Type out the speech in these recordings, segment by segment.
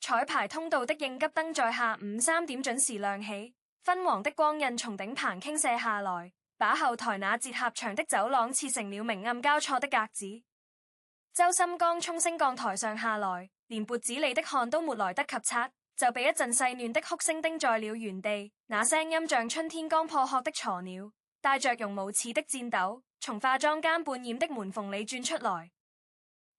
彩排通道的應急燈在下午3點準時亮起，昏黃的光印從頂棚傾瀉下來，把後台那節狹長的走廊切成了明暗交錯的格子。周深剛從升降台上下來，連脖子裡的汗都沒來得及擦，就被一陣細嫩的哭聲釘在了原地。那聲音像春天剛破殼的雛鳥，帶着絨毛似的顫抖，從化妝間半掩的門縫裡鑽出來。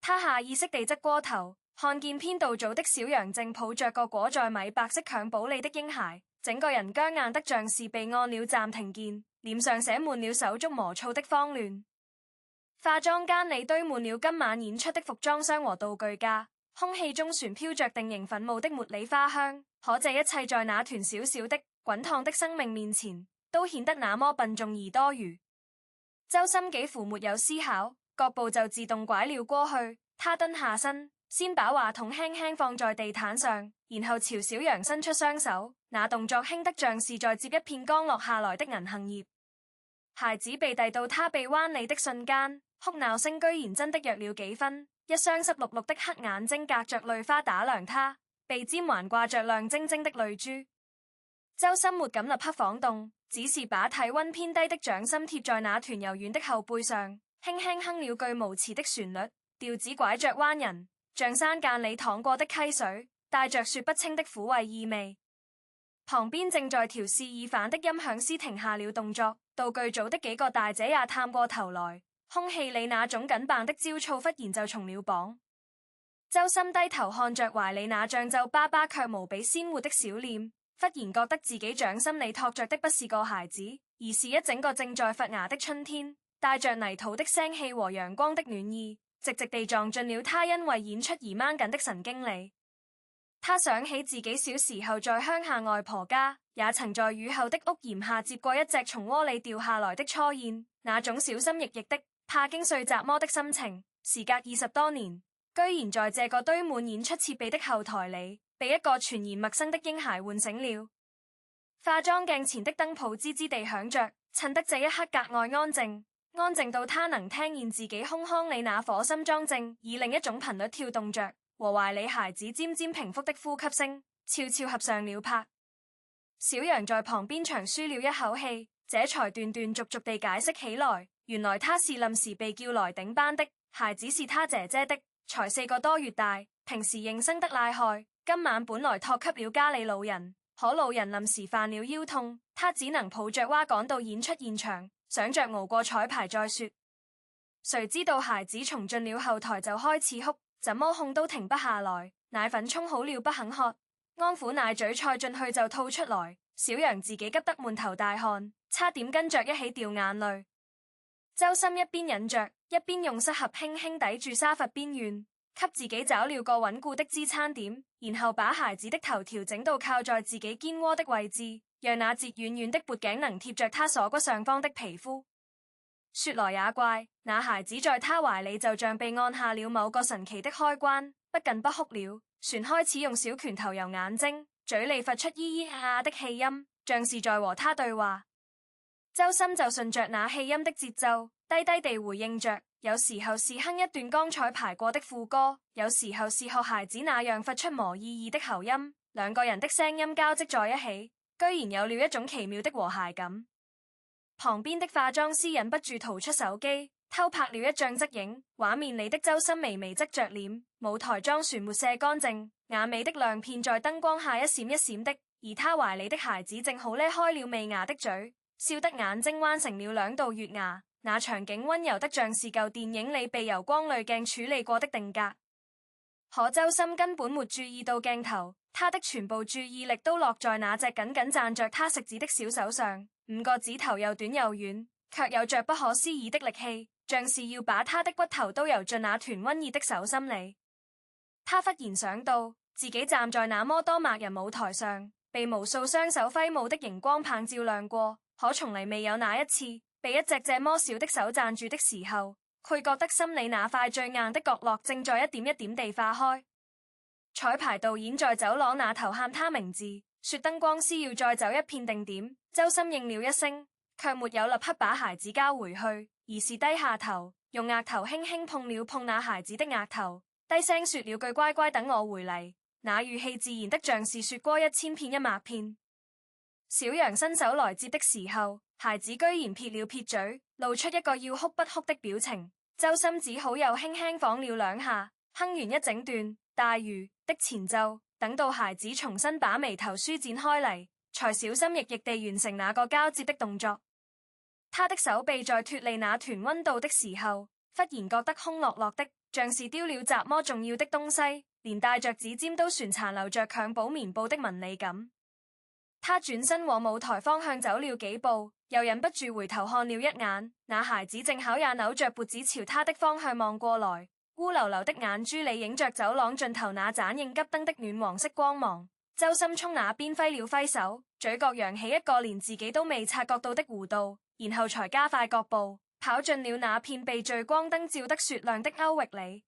他下意識地側過頭，看見編導組的小楊正抱着個裹在米白色襁褓裡的嬰孩，整個人僵硬得像是被按了暫停鍵，臉上寫滿了手足磨躁的慌亂。化妝間裡堆滿了今晚演出的服裝箱和道具架，空氣中旋飄着定型粉霧的茉莉花香，可這一切在那團小小的滾燙的生命面前，都顯得那麼笨重而多餘。周深幾乎沒有思考，腳步就自動拐了過去。他蹲下身，先把話筒輕輕放在地毯上，然後朝小楊伸出雙手，那動作輕得像是在接一片剛落下來的銀杏葉。孩子被遞到他臂彎裡的瞬間，哭鬧聲居然真的弱了幾分，一雙濕漉漉的黑眼睛隔着淚花打量他，鼻尖還掛着亮晶晶的淚珠。周深沒敢立刻晃動，只是把體溫偏低的掌心貼在那團柔軟的後背上，輕輕哼了句無詞的旋律，調子拐着彎人，像山澗裡淌過的溪水，帶着說不清的苦味意味。旁邊正在調試意粉的音響師停下了動作，道具組的幾個大姐也探過頭來，空氣裡那種緊繃的焦躁忽然就鬆了綁。周深低頭看着懷裡那像皺巴巴卻無比鮮活的小臉，忽然覺得自己掌心裡托着的不是個孩子，而是一整個正在發芽的春天，帶着泥土的腥氣和陽光的暖意，直直地撞進了他因為演出而掹緊的神經裡。他想起自己小時候在鄉下外婆家，也曾在雨後的屋檐下接過一隻從窩裡掉下來的雛燕，那種小心翼翼的怕驚碎雜魔的心情，時隔20多年，居然在這個堆滿演出設備的後台裡，被一個全然陌生的嬰孩喚醒了。化妝鏡前的燈泡吱吱地響着，襯得這一刻格外安靜，安靜到他能聽見自己胸腔裡那顆心臟正以另一種頻率跳動着，和懷裡孩子漸漸平復的呼吸聲悄悄合上了拍。小楊在旁邊長舒了一口氣，這才斷斷續續地解釋起來，原來他是臨時被叫來頂班的，孩子是他姐姐的，才4個多月大，平時認生得賴害，今晚本來託給了家裡老人，可老人臨時犯了腰痛，他只能抱着娃趕到演出現場，想着熬過彩排再說。誰知道孩子從進了後台就開始哭，怎麼哄都停不下來，奶粉沖好了不肯喝，安撫奶嘴菜進去就吐出來，小楊自己急得滿頭大汗，差點跟着一起掉眼淚。周深一邊忍着，一邊用膝盒輕輕抵住沙發邊緣，給自己找了個穩固的支撐點，然後把孩子的頭調整到靠在自己肩窩的位置，讓那截軟軟的脖頸能貼着他鎖骨上方的皮膚。說來也怪，那孩子在他懷裡就像被按下了某個神奇的開關，不僅不哭了，旋開始用小拳頭揉眼睛，嘴裡發出咿咿呀呀的氣音，像是在和他對話。周深就順着那氣音的節奏，低低地回應着，有時候是哼一段剛彩排過的副歌，有時候是學孩子那樣發出無意義的喉音，兩個人的聲音交織在一起，居然有了一種奇妙的和諧感。旁邊的化妝師忍不住掏出手機，偷拍了一張側影，畫面裡的周深微微側着臉，舞台妝旋沒卸乾淨，雅美的亮片在燈光下一閃一閃的，而他懷裡的孩子正好咧開了未牙的嘴，笑得眼睛彎成了2道月牙，那場景溫柔得像是舊電影裡被柔光濾鏡處理過的定格。可周深根本沒注意到鏡頭，他的全部注意力都落在那隻緊緊攢着他食指的小手上，5個指頭又短又軟，卻有着不可思議的力氣，像是要把他的骨頭都揉進那團溫熱的手心裡。他忽然想到，自己站在那麼多萬人舞台上，被無數雙手揮舞的熒光棒照亮過，可從來未有哪一次被一隻這麼小的手攢住的時候，佢覺得心裡那塊最硬的角落正在一點一點地化開。彩排導演在走廊那頭喊他名字，說燈光師要再走一片定點，周深應了一聲，卻沒有立刻把孩子交回去，而是低下頭，用額頭輕輕碰了碰那孩子的額頭，低聲說了句乖乖等我回嚟。那語氣自然得像是說過1000遍一萬遍。小羊伸手來接的時候，孩子居然撇了撇嘴，露出一個要哭不哭的表情。周深只好又輕輕晃了2下，哼完一整段大魚的前奏，等到孩子重新把眉頭舒展開嚟，才小心翼翼地完成那個交接的動作。他的手臂在脫離那團溫度的時候，忽然覺得空落落的，像是丟了雜麼重要的東西，連帶着指尖都旋殘留着襁褓棉布的紋理感。他轉身往舞台方向走了幾步，又忍不住回頭看了一眼，那孩子正巧也扭着脖子朝他的方向望過來，烏溜溜的眼珠裏映着走廊盡頭那盞應急燈的暖黃色光芒。周深衝那邊揮了揮手，嘴角揚起一個連自己都未察覺到的弧度，然後才加快腳步，跑進了那片被聚光燈照得雪亮的區域裏。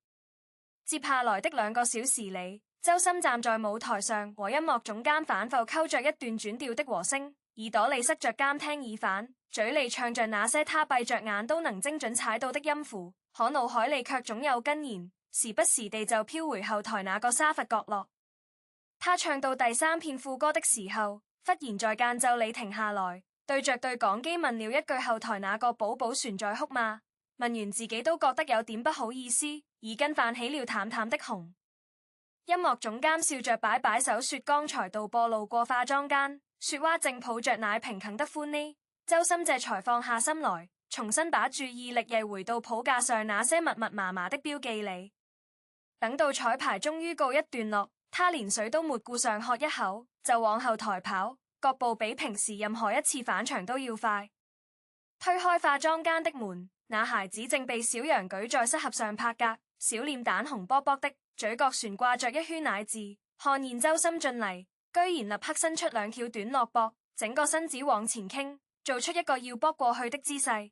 接下來的2個小時裏，周深站在舞台上，和音樂總監反覆溝着一段轉調的和聲，耳朵裏塞着監聽耳返，嘴裏唱着那些他閉着眼都能精準踩到的音符，可腦海裏卻總有根弦，時不時地就飄回後台那個沙發角落。他唱到第3片副歌的時候，忽然在間奏裏停下來，對着對講機問了一句後台那個寶寶船在哭嗎？問完自己都覺得有點不好意思，耳根泛起了淡淡的紅。音樂總監笑着擺擺手說，剛才導播路過化妝間，說娃正抱着奶瓶啃得歡呢。周深這才放下心來，重新把注意力移回到譜架上那些密密麻麻的標記裏。等到彩排終於告一段落，他連水都沒顧上喝一口，就往後台跑，腳步比平時任何一次返場都要快。推開化妝間的門，那孩子正被小羊舉在膝盒上拍格，小臉蛋紅卜卜的，嘴角懸掛着一圈奶字。看見周深進嚟，居然立刻伸出2條短胳膊，整個身子往前傾，做出一個要撲過去的姿勢。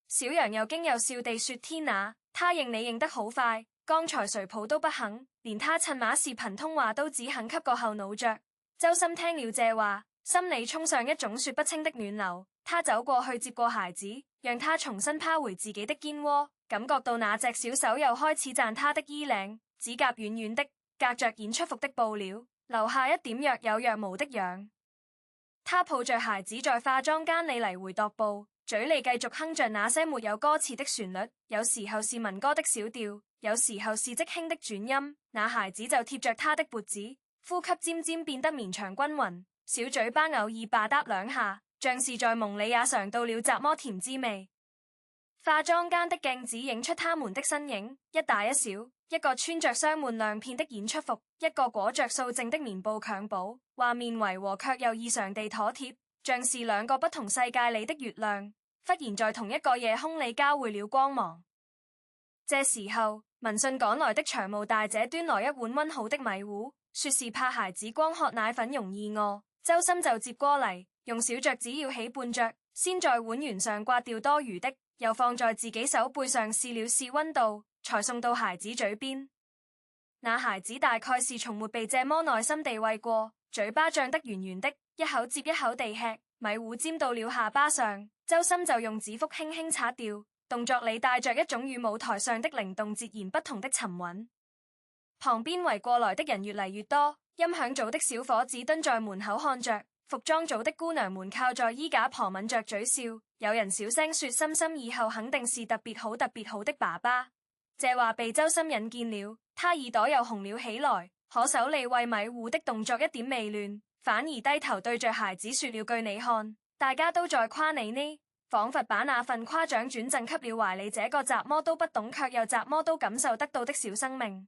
小羊又驚又笑地說，天哪，他認你認得好快，剛才誰抱都不肯，連他趁馬視頻通話都只肯給個後腦着。周深聽了這話，心裏衝上一種說不清的暖流。他走過去接過孩子，讓他重新拋回自己的肩窩，感覺到那隻小手又開始攢他的衣領，指甲軟軟的，隔着演出服的布料，留下一點若有若無的癢。他抱着孩子在化妝間裏來回踱步，嘴裏繼續哼着那些沒有歌詞的旋律，有時候是民歌的小調，有時候是即興的轉音。那孩子就貼着他的脖子，呼吸漸漸變得綿長均勻，小嘴巴偶爾吧嗒2下，像是在夢裏也嘗到了雜麼甜滋味。化妝間的鏡子映出他們的身影，一大一小，一個穿着鑲滿亮片的演出服，一個裹着素淨的棉布襁褓，畫面違和卻又異常地妥貼，像是2個不同世界裏的月亮，忽然在同一個夜空裏交匯了光芒。這時候，聞訊趕來的長務大姐端來一碗溫好的米糊，說是怕孩子光喝奶粉容易餓。周深就接過嚟，用小鐲子舀起半鐲，先在碗緣上刮掉多餘的，又放在自己手背上試了試溫度，才送到孩子嘴邊。那孩子大概是從沒被這麼耐心地餵過，嘴巴脹得圓圓的，一口接一口地吃，米糊沾到了下巴上，周深就用指腹輕輕擦掉，動作裏帶着一種與舞台上的靈動截然不同的沉穩。旁邊圍過來的人越嚟越多，音響組的小伙子蹲在門口看着，服裝組的姑娘們靠在衣架旁抿着嘴笑，有人小聲說，深深以後肯定是特別好特別好的爸爸。這話被周深引見了，他耳朵又紅了起來，可手裏餵米糊的動作一點未亂，反而低頭對着孩子說了句，你看，大家都在誇你呢，仿佛把那份誇獎轉贈給了懷裡這個雜麼都不懂卻又雜麼都感受得到的小生命。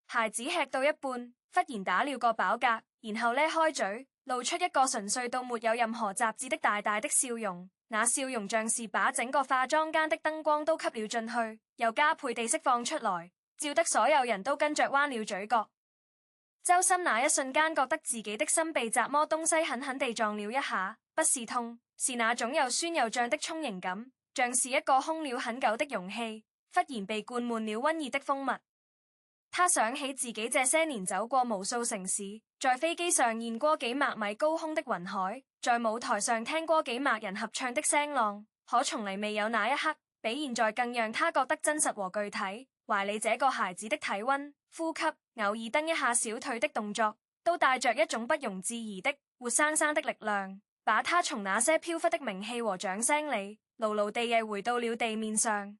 孩子吃到一半，忽然打了個飽嗝，然後咧開嘴，露出一個純粹到沒有任何雜質的大大的笑容，那笑容像是把整個化妝間的燈光都吸了進去，又加倍地釋放出來，照得所有人都跟着彎了嘴角。周深那一瞬間覺得自己的心被雜麼東西狠狠地撞了一下，不是痛，是那種又酸又脹的充盈感，像是一個空了很久的容器，忽然被灌滿了溫熱的蜂蜜。他想起自己這些年走過無數城市，在飛機上見過幾萬米高空的雲海，在舞台上聽過幾萬人合唱的聲浪，可從來未有那一刻比現在更讓他覺得真實和具體。懷裡這個孩子的體溫，呼吸，偶爾蹬一下小腿的動作，都帶着一種不容置疑的活生生的力量，把他從那些飄忽的名氣和掌聲裏牢牢地曳回到了地面上。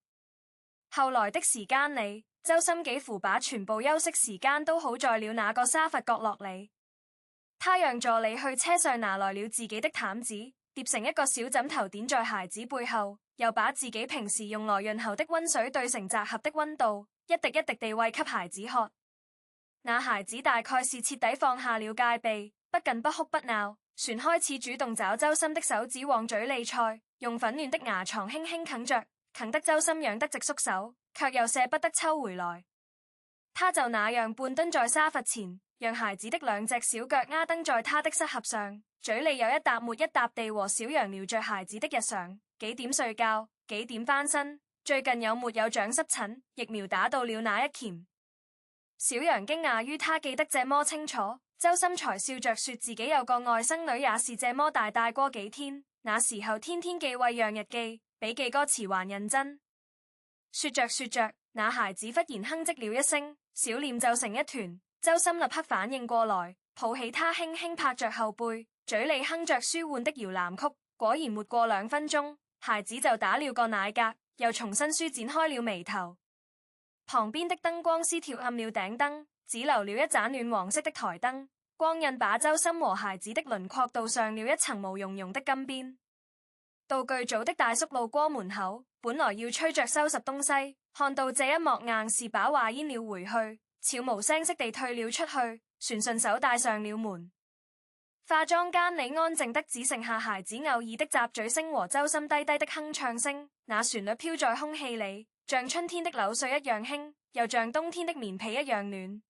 後來的時間裏，周深幾乎把全部休息時間都耗在了那個沙發角落裏。他讓助理去車上拿來了自己的毯子，疊成一個小枕頭墊在孩子背後，又把自己平時用來潤喉的溫水兌成窄合的溫度，一滴一滴地餵給孩子喝。那孩子大概是徹底放下了戒備，不僅不哭不鬧，旋開始主動找周深的手指往嘴裏塞，用粉嫩的牙床輕輕啃着，啃得周深癢得直縮手，卻又捨不得抽回來。他就那樣半蹲在沙發前，讓孩子的兩隻小腳壓蹬在他的膝盒上，嘴裏有一搭沒一搭地和小羊聊着孩子的日常，幾點睡覺，幾點翻身，最近有沒有長濕疹，疫苗打到了哪一鉗。小羊驚訝於他記得這麼清楚，周深才笑着說自己有個外甥女也是這麼大過幾天，那時候天天記餵養日記，比記歌詞還認真。說着，那孩子忽然哼唧了一聲，小臉皺成一團，周深立刻反應過來，抱起他輕輕拍着後背，嘴裏哼着舒緩的搖籃曲。果然沒過2分鐘，孩子就打了個奶嗝，又重新舒展開了眉頭。旁邊的燈光師調暗了頂燈，只留了一盞暖黃色的台燈，光印把周深和孩子的輪廓鍍上了一層毛茸茸的金邊。道具組的大叔路過門口，本來要催着收拾東西，看到這一幕硬是把話咽了回去，悄無聲息地退了出去，旋順手帶上了門。化妝間裏安靜得只剩下孩子偶爾的咂嘴聲和周深低低的哼唱聲，那旋律飄在空氣裏，像春天的柳絮一樣輕，又像冬天的棉被一樣暖。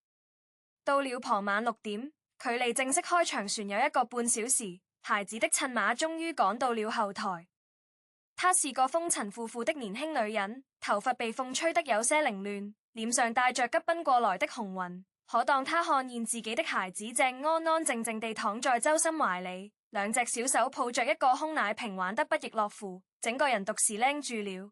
到了傍晚6點，距離正式開場旋有1個半小時，孩子的襯馬終於趕到了後台。她是個風塵僕僕的年輕女人，頭髮被風吹得有些凌亂，臉上帶着急奔過來的紅暈。可當她看見自己的孩子正安安靜靜地躺在周深懷裡，兩隻小手抱着一個空奶瓶玩得不亦樂乎，整個人獨時愣住了。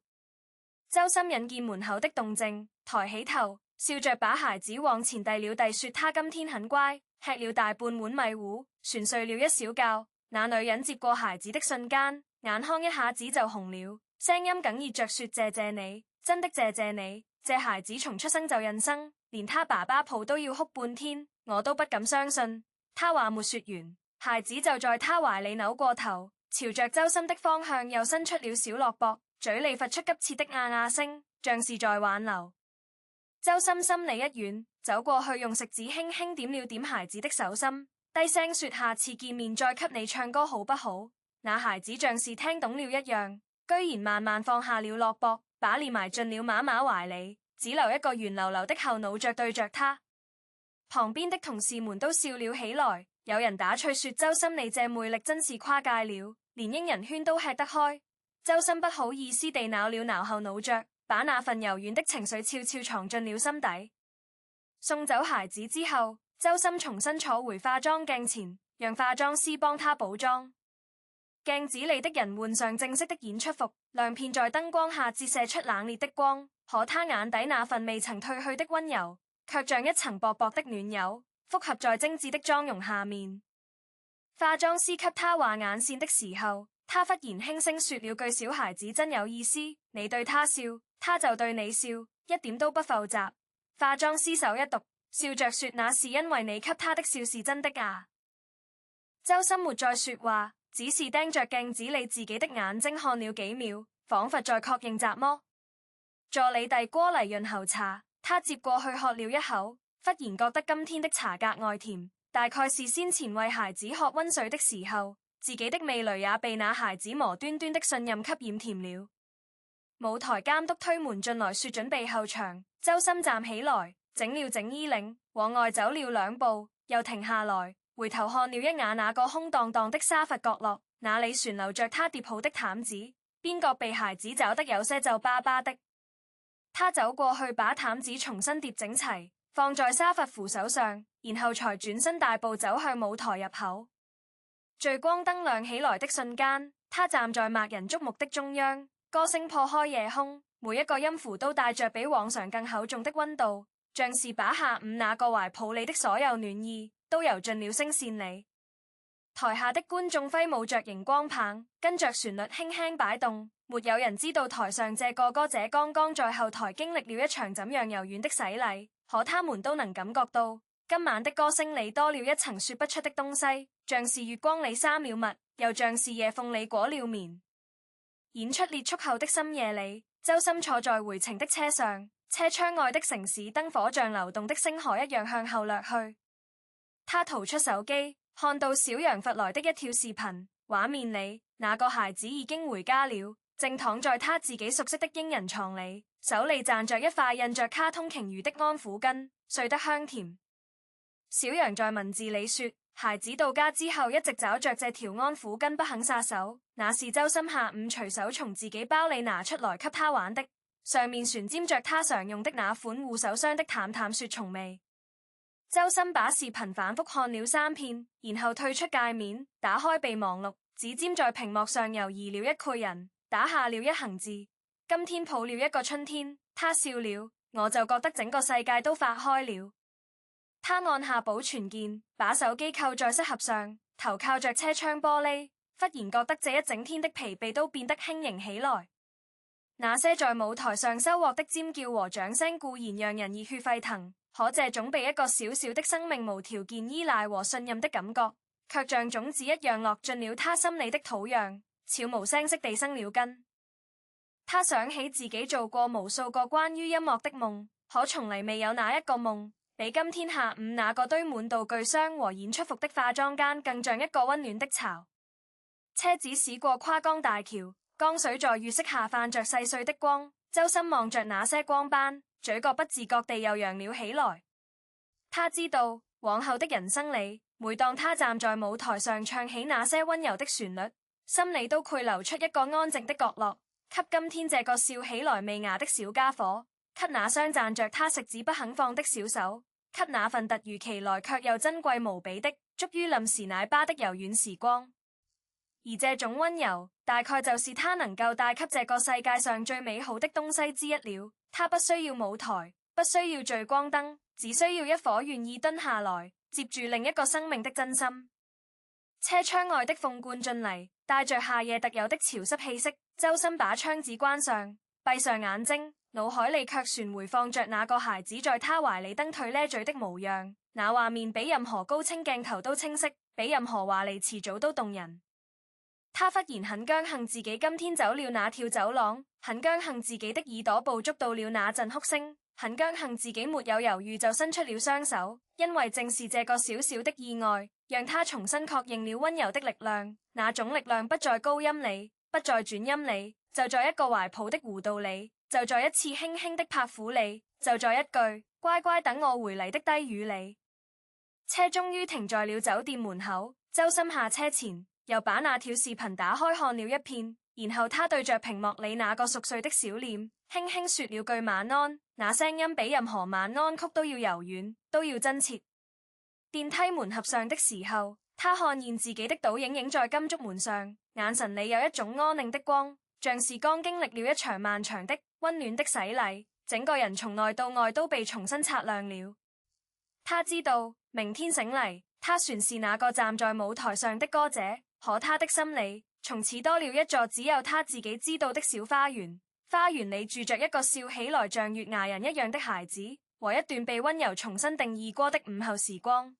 周深引見門口的動靜，抬起頭，笑着把孩子往前遞了遞，說他今天很乖，吃了大半碗米糊，旋睡了一小覺。那女人接過孩子的瞬間，眼眶一下子就紅了，聲音哽咽着說：謝謝你，真的謝謝你，這孩子從出生就孕生，連他爸爸抱都要哭半天，我都不敢相信。他話沒說完，孩子就在他懷裡扭過頭，朝着周深的方向又伸出了小胳膊，嘴裡發出急切的呀呀聲，像是在挽留。周深心裡一軟，走過去用食指輕輕點了點孩子的手心，低聲說：下次見面再給你唱歌好不好？那孩子像是聽懂了一樣，居然慢慢放下了胳膊，把臉埋進了媽媽懷裡，只留一個圓溜溜的後腦勺對着他。旁邊的同事們都笑了起來，有人打趣說：周深你這魅力真是跨界了，連英人圈都吃得開。周深不好意思地撓了撓後腦勺，把那份柔軟的情緒悄悄藏進了心底。送走孩子之後，周深重新坐回化妝鏡前，讓化妝師幫他補妝。鏡子裡的人換上正式的演出服，亮片在燈光下折射出冷冽的光，可他眼底那份未曾褪去的溫柔，卻像一層薄薄的暖油，複合在精緻的妝容下面。化妝師給他畫眼線的時候，他忽然輕聲說了句：小孩子真有意思，你對他笑，他就對你笑，一點都不複雜。化妝師手一讀，笑着說：那是因為你給他的笑是真的啊。周深沒再說話，只是盯着鏡子裡自己的眼睛看了幾秒，仿佛在確認雜麼。助理遞過嚟潤喉茶，他接過去喝了一口，忽然覺得今天的茶格外甜，大概是先前為孩子喝溫水的時候，自己的味蕾也被那孩子無端端的信任給染甜了。舞台監督推門進來說準備後場，周深站起來，整了整衣領，往外走了2步，又停下來，回頭看了一眼那個空蕩蕩的沙發角落，那裡旋流着他疊好的毯子，邊角被孩子找得有些皺巴巴的。他走過去把毯子重新疊整齊，放在沙發扶手上，然後才轉身大步走向舞台入口。聚光燈亮起來的瞬間，他站在萬人矚目的中央，歌聲破開夜空，每一個音符都帶着比往常更厚重的溫度，像是把下午那個懷抱你的所有暖意都油盡了聲線裡。台下的觀眾揮舞着熒光棒，跟着旋律輕輕擺動。沒有人知道台上這個歌者剛剛在後台經歷了一場怎樣柔軟的洗禮，可他們都能感覺到今晚的歌聲裡多了一層說不出的東西，像是月光裡紗了襪，又像是夜風裡裹了棉。演出結束後的深夜裡，周深坐在回程的車上，車窗外的城市燈火像流動的星河一樣向後掠去。他掏出手機，看到小楊發來的一條視頻，畫面裡那個孩子已經回家了，正躺在他自己熟悉的嬰人床裡，手裡攢着一塊印着卡通鯨魚的安撫巾，睡得香甜。小楊在文字裡說，孩子到家之後一直找着這條安撫巾不肯撒手，那是周深下午隨手從自己包裡拿出來給他玩的，上面旋沾着他常用的那款護手霜的淡淡雪松味。周深把視頻反覆看了3遍，然後退出界面，打開備忘錄，指尖在屏幕上游移了一個人，打下了一行字：今天抱了一個春天。他笑了，我就覺得整個世界都發開了。他按下保存鍵，把手機扣在膝盒上，頭靠着車窗玻璃，忽然覺得這一整天的疲憊都變得輕盈起來。那些在舞台上收穫的尖叫和掌聲固然讓人熱血沸騰，可這種被一個小小的生命無條件依賴和信任的感覺，卻像種子一樣落進了他心裡的土壤，悄無聲息地生了根。他想起自己做過無數個關於音樂的夢，可從來未有哪一個夢比今天下午那個堆滿道具箱和演出服的化妝間更像一個溫暖的巢。車子駛過跨江大橋，江水在月色下泛着細碎的光，周深望着那些光斑，嘴角不自覺地又揚了起來。他知道往後的人生裡，每當他站在舞台上唱起那些溫柔的旋律，心裡都會留出一個安靜的角落，給今天這個笑起來未牙的小家伙，給那雙讚着他食指不肯放的小手，給那份突如其來卻又珍貴無比的捉於臨時奶爸的柔軟時光。而這種溫柔大概就是他能夠帶給這個世界上最美好的東西之一了。他不需要舞台，不需要聚光燈，只需要一顆願意蹲下來接住另一個生命的真心。車窗外的風灌進嚟，帶着夏夜特有的潮濕氣息。周深把窗子關上，閉上眼睛，腦海裡卻旋回放着那個孩子在他懷裡蹬腿咧嘴的模樣。那畫面比任何高清鏡頭都清晰，比任何華麗詞組都動人。他忽然很僥倖自己今天走了那條走廊，很僥倖自己的耳朵捕捉到了那陣哭聲，很僥倖自己沒有猶豫就伸出了雙手，因為正是這個小小的意外，讓他重新確認了溫柔的力量。那種力量不在高音裡，不在轉音裡，就在一個懷抱的弧度裡，就在一次輕輕的拍撫裡，就在一句乖乖等我回嚟的低語裡。車終於停在了酒店門口，周深下車前又把那條視頻打開看了一遍，然後他對着屏幕裡那個熟睡的小臉輕輕說了句晚安，那聲音比任何晚安曲都要柔軟，都要真切。電梯門合上的時候，他看見自己的倒影影在金燭門上，眼神裡有一種安寧的光，像是剛經歷了一場漫長的溫暖的洗禮，整個人從內到外都被重新擦亮了。他知道明天醒嚟，他算是那個站在舞台上的歌者，可他的心裡從此多了一座只有他自己知道的小花園，花園裡住着一個笑起來像月牙人一樣的孩子，和一段被溫柔重新定義過的午後時光。